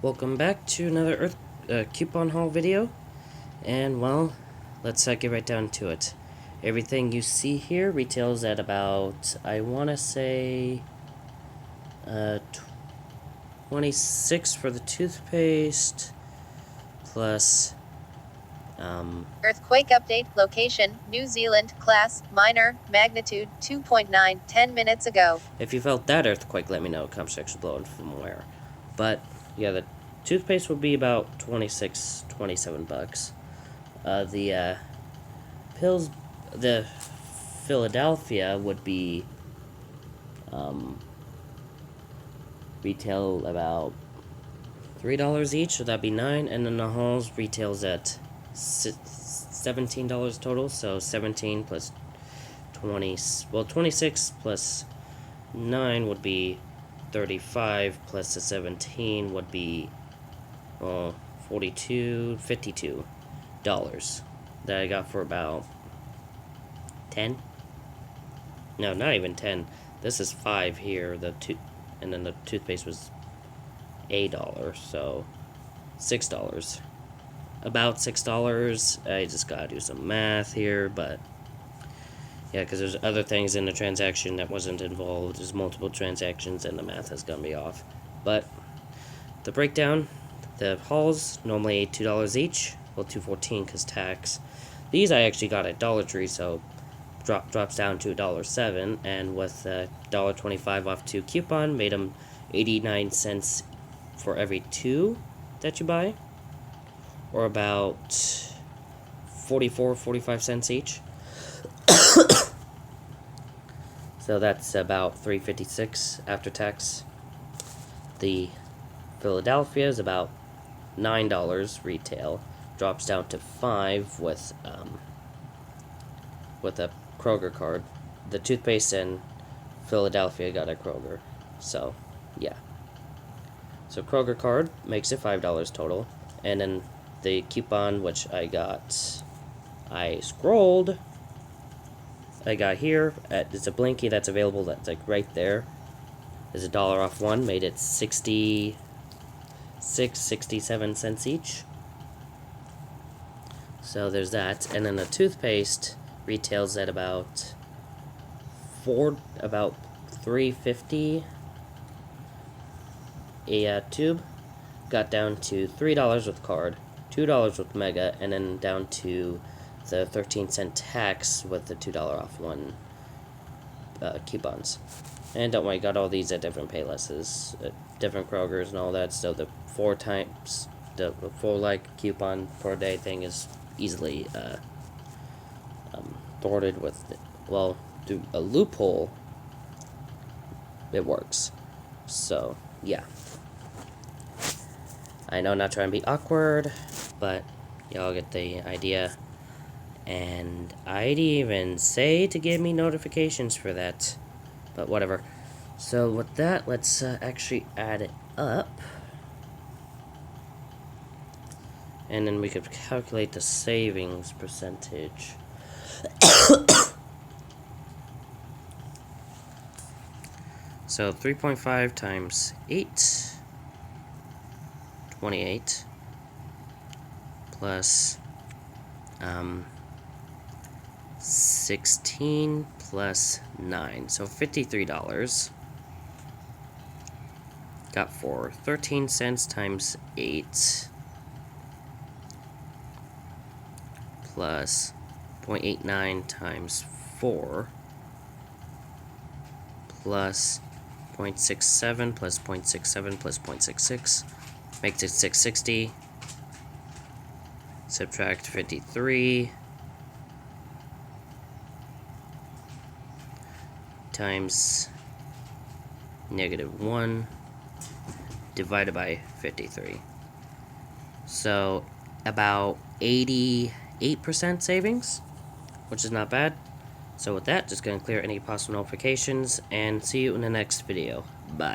Welcome back to another coupon haul video, and well, let's get right down to it. Everything you see here retails at about, I want to say, 26 for the toothpaste, plus, Earthquake update, location, New Zealand, class, minor, magnitude, 2.9, 10 minutes ago. If you felt that earthquake, let me know, comment section below and from where. But, yeah, the toothpaste would be about 26, 27 bucks. The pills, the Philadelphia would be retail about $3 each, so that'd be $9, and then the Halls retails at $17 total, so 17 plus 20, well, 26 plus 9 would be 35, plus the 17 would be, well, $52 that I got for about 10. No, not even 10. This is 5 here. And then the toothpaste was $8, so $6. About $6. I just gotta do some math here, but yeah, because there's other things in the transaction that wasn't involved. There's multiple transactions, and the math is gonna be off. But the breakdown, the Halls normally $2 each. Well, $2.14 because tax. These I actually got at Dollar Tree, so drops down to $1.07, and with $1.25 off 2 coupon, made them 89 cents for every 2 that you buy, or about 45 cents each. So that's about $3.56 after tax. The Philadelphia is about $9 retail, drops down to $5 with a Kroger card. The toothpaste in Philadelphia got a Kroger, so yeah. So Kroger card makes it $5 total, and then the coupon which I got, I got here it's a Blinky that's available, that's like right there. There's $1 off one, made it 67 cents each. So there's that, and then the toothpaste retails at about $3.50 a tube. Got down to $3 with card, $2 with Mega, and then down to the 13-cent tax with the $2 off one coupons. And don't worry, got all these at different Paylesses, different Krogers and all that. So the 4 times the full coupon per day thing is easily thwarted with, well, through a loophole. It works. So yeah, I know, not trying to be awkward, but y'all get the idea. And I'd even say to give me notifications for that, but whatever. So with that, let's actually add it up, and then we could calculate the savings percentage. So 3.5 times 8, 28, plus 16 plus 9, so $53. Got for 13 cents times 8 plus 0.89 times 4 plus 0.67 plus 0.67 plus 0.66 makes it 660. Subtract 53 times -1 divided by 53. So about 88% savings, which is not bad. So with that, just going to clear any possible notifications, and see you in the next video. Bye.